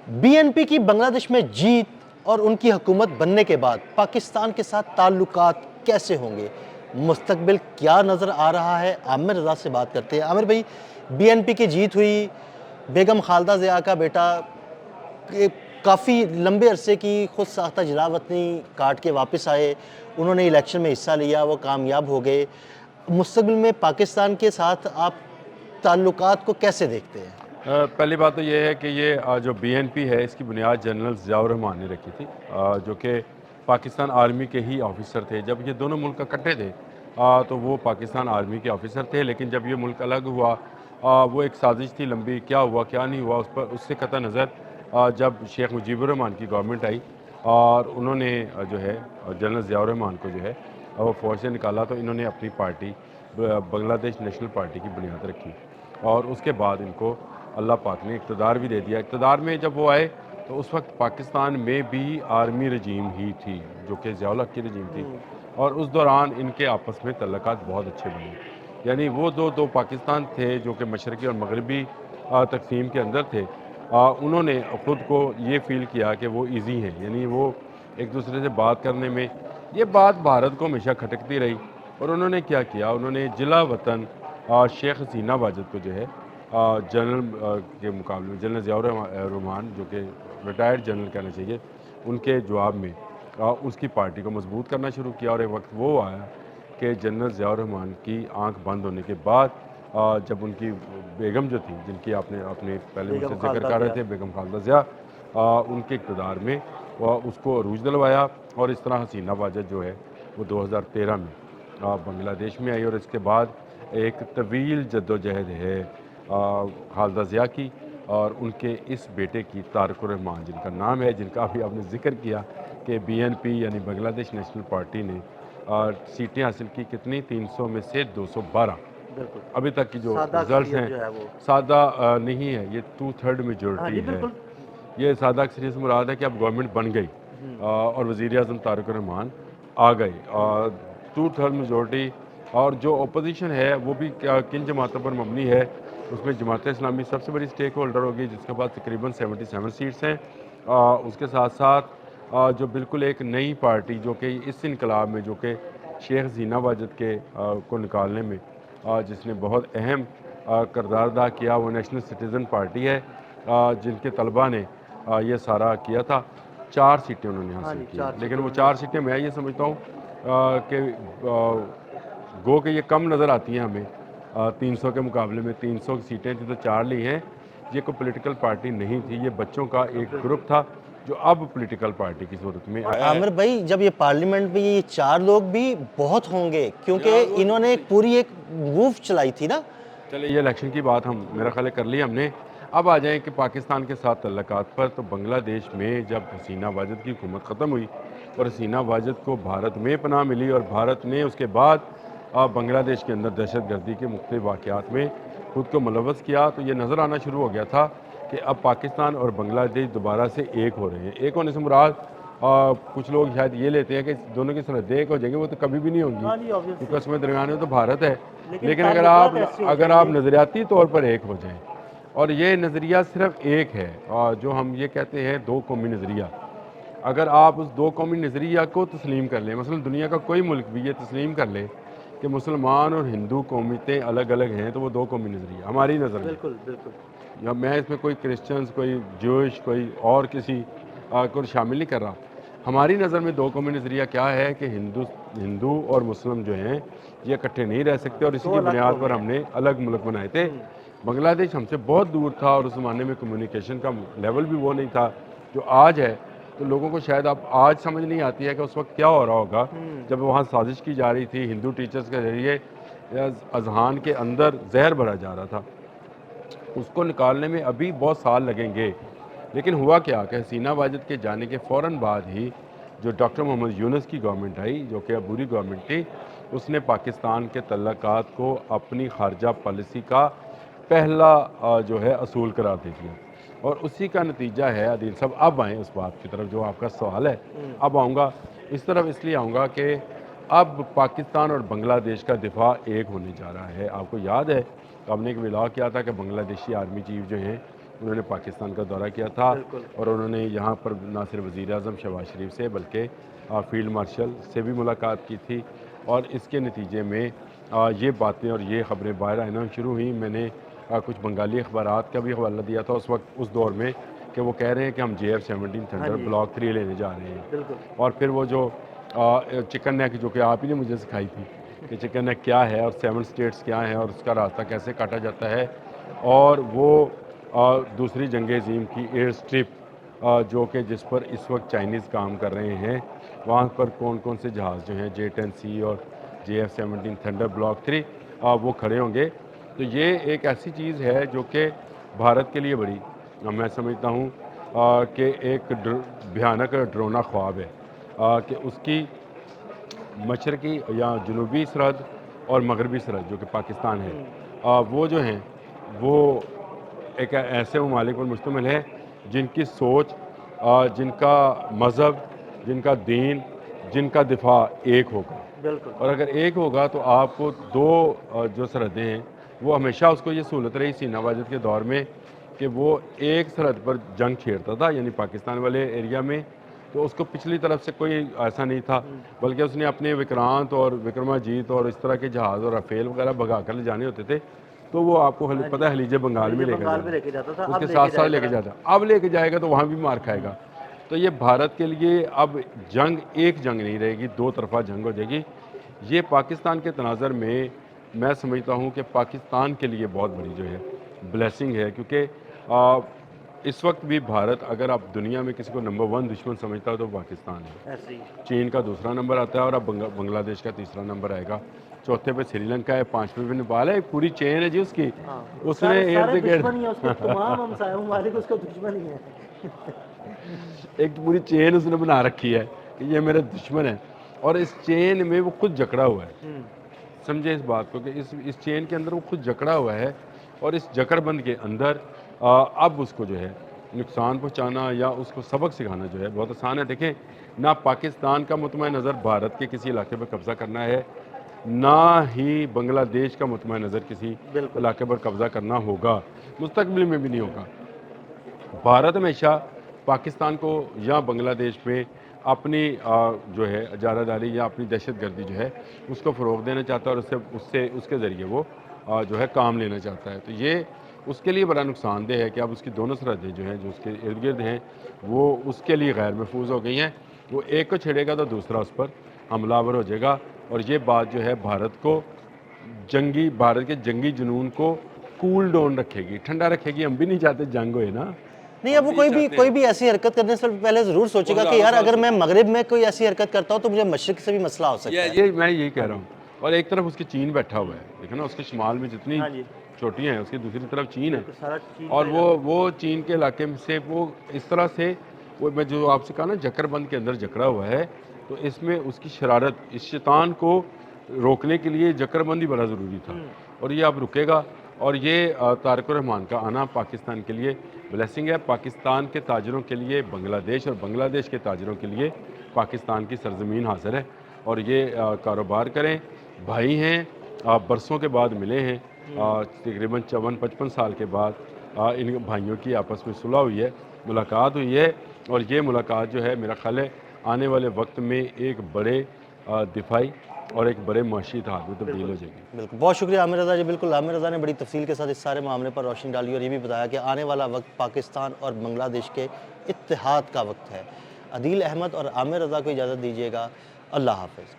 Be N P کی بنگلہ دیش میں جیت اور ان کی حکومت بننے کے بعد پاکستان کے ساتھ تعلقات کیسے ہوں گے؟ مستقبل کیا نظر آ رہا ہے؟ عامر رضا سے بات کرتے ہیں۔ عامر بھائی، بی این پی کی جیت ہوئی، بیگم خالدہ ضیاء کا بیٹا کافی لمبے عرصے کی خود ساختہ جلا وطنی کاٹ کے واپس آئے، انہوں نے الیکشن میں حصہ لیا، وہ کامیاب ہو گئے۔ مستقبل میں پاکستان کے ساتھ آپ تعلقات کو کیسے دیکھتے ہیں؟ پہلی بات تو یہ ہے کہ یہ جو بی این پی ہے اس کی بنیاد جنرل ضیاء الرحمان نے رکھی تھی، جو کہ پاکستان آرمی کے ہی آفیسر تھے۔ جب یہ دونوں ملک اکٹھے تھے تو وہ پاکستان آرمی کے آفیسر تھے، لیکن جب یہ ملک الگ ہوا وہ ایک سازش تھی لمبی، کیا ہوا کیا نہیں ہوا اس سے قطع نظر جب شیخ مجیب الرحمان کی گورنمنٹ آئی اور انہوں نے جو ہے جنرل ضیاء الرحمان کو جو ہے وہ فوج سے نکالا، تو انہوں نے اپنی پارٹی بنگلہ دیش نیشنل پارٹی کی بنیاد رکھی اور اس کے بعد ان کو اللہ پاک نے اقتدار بھی دے دیا۔ اقتدار میں جب وہ آئے تو اس وقت پاکستان میں بھی آرمی رجیم ہی تھی، جو کہ ضیاء الحق کی رجیم تھی، اور اس دوران ان کے آپس میں تعلقات بہت اچھے بنے۔ یعنی وہ دو پاکستان تھے جو کہ مشرقی اور مغربی تقسیم کے اندر تھے، انہوں نے خود کو یہ فیل کیا کہ وہ ایزی ہیں، یعنی وہ ایک دوسرے سے بات کرنے میں یہ بات بھارت کو ہمیشہ کھٹکتی رہی، اور انہوں نے کیا کیا، انہوں نے جلا وطن شیخ حسینہ واجد کو جو ہے جنرل کے مقابلے میں جنرل ضیاء الرحمان جو کہ ریٹائرڈ جنرل کہنا چاہیے، ان کے جواب میں اس کی پارٹی کو مضبوط کرنا شروع کیا، اور ایک وقت وہ آیا کہ جنرل ضیاء الرحمان کی آنکھ بند ہونے کے بعد جب ان کی بیگم جو تھی، جن کی آپ نے پہلے مجھ سے ذکر کر رہے تھے، بیگم خالدہ ضیاء، ان کے اقتدار میں اس کو عروج دلوایا، اور اس طرح حسینہ واجد جو ہے وہ 2013 میں بنگلہ دیش میں آئی، اور اس کے بعد ایک طویل جد و جہد ہے خالدہ ضیاء کی اور ان کے اس بیٹے کی طارق الرحمان، جن کا نام ہے، جن کا ابھی آپ نے ذکر کیا کہ بی این پی یعنی بنگلہ دیش نیشنل پارٹی نے سیٹیں حاصل کی کتنی، 300 میں سے 212 ابھی تک کی جو رزلٹس ہیں۔ سادہ نہیں ہے، یہ 2/3 میجورٹی ہے۔ یہ سادہ اکثریت سے مراد ہے کہ اب گورنمنٹ بن گئی اور وزیر اعظم طارق الرحمان آ گئے، 2/3 میجورٹی، اور جو اپوزیشن ہے وہ بھی کن جماعتوں پر مبنی ہے، اس میں جماعت اسلامی سب سے بڑی سٹیک ہولڈر ہوگی، جس کے پاس تقریباً 77 سیٹس ہیں۔ اس کے ساتھ ساتھ جو بالکل ایک نئی پارٹی جو کہ اس انقلاب میں، جو کہ شیخ حسینہ واجد کے کو نکالنے میں جس نے بہت اہم کردار ادا کیا، وہ نیشنل سٹیزن پارٹی ہے، جن کے طلبہ نے یہ سارا کیا تھا۔ 4 سیٹیں انہوں نے حاصل کی، لیکن وہ 4 سیٹیں میں یہ سمجھتا ہوں کہ گو کہ یہ کم نظر آتی ہیں ہمیں، 300 کے مقابلے میں 300 سیٹیں تھیں تو 4 لی ہیں۔ یہ کوئی پولیٹیکل پارٹی نہیں تھی، یہ بچوں کا ایک گروپ تھا جو اب پولیٹیکل پارٹی کی صورت میں آیا ہے۔ عامر بھائی، جب یہ پارلیمنٹ میں یہ 4 لوگ بھی بہت ہوں گے، کیونکہ انہوں نے پوری ایک موو چلائی تھی نا۔ چلے یہ الیکشن کی بات میرا خیال ہے کر لی ہم نے، اب آ جائیں کہ پاکستان کے ساتھ تعلقات پر۔ تو بنگلہ دیش میں جب حسینہ واجد کی حکومت ختم ہوئی اور حسینہ واجد کو بھارت میں پناہ ملی، اور بھارت نے اس کے بعد بنگلہ دیش کے اندر دہشت گردی کے مختلف واقعات میں خود کو ملوث کیا، تو یہ نظر آنا شروع ہو گیا تھا کہ اب پاکستان اور بنگلہ دیش دوبارہ سے ایک ہو رہے ہیں۔ ایک ہونے سے مراد کچھ لوگ شاید یہ لیتے ہیں کہ دونوں کی سرحدیں ایک ہو جائیں گی، وہ تو کبھی بھی نہیں ہوں گی، کیونکہ اس میں درمیان میں تو بھارت ہے، لیکن اگر آپ نظریاتی طور پر ایک ہو جائیں، اور یہ نظریہ صرف ایک ہے جو ہم یہ کہتے ہیں 2 قومی نظریہ، اگر آپ اس 2 قومی نظریہ کو تسلیم کر لیں، مثلا دنیا کا کوئی ملک بھی یہ تسلیم کر لے کہ مسلمان اور ہندو قومیتیں الگ الگ ہیں، تو وہ 2 قومی نظریہ ہماری نظر میں۔ بالکل یا میں اس میں کوئی کرسچنز، کوئی جوش، کوئی اور کسی کو شامل نہیں کر رہا۔ ہماری نظر میں 2 قومی نظریہ کیا ہے کہ ہندو اور مسلم جو ہیں یہ اکٹھے نہیں رہ سکتے، اور اسی کی بنیاد پر ہم نے الگ ملک بنائے تھے۔ بنگلہ دیش ہم سے بہت دور تھا، اور اس زمانے میں کمیونیکیشن کا لیول بھی وہ نہیں تھا جو آج ہے، تو لوگوں کو شاید اب آج سمجھ نہیں آتی ہے کہ اس وقت کیا ہو رہا ہوگا جب وہاں سازش کی جا رہی تھی، ہندو ٹیچرز کے ذریعے اذہان کے اندر زہر بھرا جا رہا تھا۔ اس کو نکالنے میں ابھی بہت سال لگیں گے، لیکن ہوا کیا کہ حسینہ واجد کے جانے کے فوراً بعد ہی جو ڈاکٹر محمد یونس کی گورنمنٹ آئی، جو کہ عبوری گورنمنٹ تھی، اس نے پاکستان کے تعلقات کو اپنی خارجہ پالیسی کا پہلا جو ہے اصول قرار دے دیا، اور اسی کا نتیجہ ہے عادل صاحب۔ اب آئیں اس بات کی طرف جو آپ کا سوال ہے، اب آؤں گا اس طرف، اس لیے آؤں گا کہ اب پاکستان اور بنگلہ دیش کا دفاع ایک ہونے جا رہا ہے۔ آپ کو یاد ہے ہم نے ایک ولاگ کیا تھا کہ بنگلہ دیشی آرمی چیف جو ہیں انہوں نے پاکستان کا دورہ کیا تھا اور انہوں نے یہاں پر نہ صرف وزیر اعظم شہباز شریف سے بلکہ فیلڈ مارشل سے بھی ملاقات کی تھی، اور اس کے نتیجے میں یہ باتیں اور یہ خبریں باہر آنا شروع ہوئیں۔ میں نے کچھ بنگالی اخبارات کا بھی حوالہ دیا تھا اس دور میں، کہ وہ کہہ رہے ہیں کہ ہم JF-17 تھنڈر بلاک 3 لینے جا رہے ہیں، اور پھر وہ جو چکن نیک جو کہ آپ ہی نے مجھے سکھائی تھی کہ چکن نیک کیا ہے اور 7 اسٹیٹس کیا ہیں اور اس کا راستہ کیسے کاٹا جاتا ہے، اور وہ دوسری جنگ عظیم کی ایئر اسٹرپ جو کہ جس پر اس وقت چائنیز کام کر رہے ہیں، وہاں پر کون کون سے جہاز جو ہیں J-10C اور JF-17 تھنڈر بلاک 3 وہ کھڑے ہوں گے۔ تو یہ ایک ایسی چیز ہے جو کہ بھارت کے لیے بڑی، میں سمجھتا ہوں کہ ایک بھیانک ڈرونا خواب ہے کہ اس کی مشرقی یا جنوبی سرحد اور مغربی سرحد جو کہ پاکستان ہے، وہ جو ہیں وہ ایک ایسے ممالک پر مشتمل ہے جن کی سوچ، جن کا مذہب، جن کا دین، جن کا دفاع ایک ہوگا، اور اگر ایک ہوگا تو آپ کو دو جو سرحدیں ہیں وہ ہمیشہ اس کو یہ سہولت رہی سینہ واجد کے دور میں کہ وہ ایک سرحد پر جنگ چھیڑتا تھا، یعنی پاکستان والے ایریا میں، تو اس کو پچھلی طرف سے کوئی ایسا نہیں تھا، بلکہ اس نے اپنے وکرانت اور وکرماجیت اور اس طرح کے جہاز اور رافیل وغیرہ بھگا کر لے جانے ہوتے تھے، تو وہ آپ کو پتہ ہے خلیج بنگال میں لے کے جاتا تھا، اس کے ساتھ ساتھ لے کے جاتا، اب لے کے جائے گا تو وہاں بھی مار کھائے گا۔ تو یہ بھارت کے لیے اب جنگ ایک جنگ نہیں رہے گی، دو طرفہ جنگ ہو جائے گی۔ یہ پاکستان کے تناظر میں سمجھتا ہوں کہ پاکستان کے لیے بہت بڑی جو ہے بلیسنگ ہے، کیونکہ اس وقت بھی بھارت اگر آپ دنیا میں کسی کو نمبر 1 دشمن سمجھتا ہے تو پاکستان ہے، چین کا دوسرا نمبر آتا ہے اور اب بنگلہ دیش کا تیسرا نمبر آئے گا، چوتھے پہ سری لنکا ہے، پانچویں پہ نیپال ہے، ایک پوری چین ہے جی اس کی، اس نے ارد گرد ایک پوری چین اس نے بنا رکھی ہے کہ یہ میرے دشمن ہے، اور اس چین میں وہ خود جکڑا ہوا ہے، سمجھے اس بات کو کہ اس چین کے اندر وہ خود جکڑا ہوا ہے، اور اس جکڑ بند کے اندر اب اس کو جو ہے نقصان پہنچانا یا اس کو سبق سکھانا جو ہے بہت آسان ہے۔ دیکھیں، نہ پاکستان کا مطمع نظر بھارت کے کسی علاقے پر قبضہ کرنا ہے، نہ ہی بنگلہ دیش کا مطمع نظر کسی علاقے پر قبضہ کرنا ہوگا، مستقبل میں بھی نہیں ہوگا۔ بھارت ہمیشہ پاکستان کو یا بنگلہ دیش میں اپنی جو ہے اجارہ داری یا اپنی دہشت گردی جو ہے اس کو فروغ دینا چاہتا ہے، اور اس کے ذریعے وہ جو ہے کام لینا چاہتا ہے۔ تو یہ اس کے لیے بڑا نقصان دہ ہے کہ اب اس کی دونوں سرحدیں جو ہیں جو اس کے ارد گرد ہیں وہ اس کے لیے غیر محفوظ ہو گئی ہیں، وہ ایک کو چھیڑے گا تو دوسرا اس پر حملہ آور ہو جائے گا، اور یہ بات جو ہے بھارت کے جنگی جنون کو کول ڈاؤن رکھے گی، ٹھنڈا رکھے گی۔ ہم بھی نہیں چاہتے جنگ ہوئے نا، نہیں، اب وہ کوئی بھی ایسی حرکت کرنے سے پہلے ضرور سوچے گا کہ یار اگر میں مغرب میں کوئی ایسی حرکت کرتا ہوں تو مجھے مشرق سے بھی مسئلہ ہو سکتا ہے۔ یہ میں یہی کہہ رہا ہوں، اور ایک طرف اس کے چین بیٹھا ہوا ہے، دیکھیں نا اس کے شمال میں جتنی چوٹیاں ہیں اس کی دوسری طرف چین ہے، اور وہ چین کے علاقے میں سے وہ اس طرح سے میں جو آپ سے کہا نا جکر بند کے اندر جکڑا ہوا ہے، تو اس میں اس کی شرارت، اس شیطان کو روکنے کے لیے جکر بند ہی بڑا ضروری تھا، اور یہ اب رکے گا، اور یہ طارق الرحمان کا آنا پاکستان کے لیے بلیسنگ ہے، پاکستان کے تاجروں کے لیے بنگلہ دیش اور بنگلہ دیش کے تاجروں کے لیے پاکستان کی سرزمین حاضر ہے، اور یہ کاروبار کریں، بھائی ہیں، برسوں کے بعد ملے ہیں، تقریباً 54-55 سال کے بعد ان بھائیوں کی آپس میں صلح ہوئی ہے، ملاقات ہوئی ہے، اور یہ ملاقات جو ہے میرا خیال ہے آنے والے وقت میں ایک بڑے دفاعی اور ایک بڑے معاشی اتحاد میں تبدیل ہو جائے گی۔ بالکل، بہت شکریہ عامر رضا جی۔ بالکل، عامر رضا نے بڑی تفصیل کے ساتھ اس سارے معاملے پر روشنی ڈالی اور یہ بھی بتایا کہ آنے والا وقت پاکستان اور بنگلہ دیش کے اتحاد کا وقت ہے۔ عدیل احمد اور عامر رضا کو اجازت دیجیے گا، اللہ حافظ۔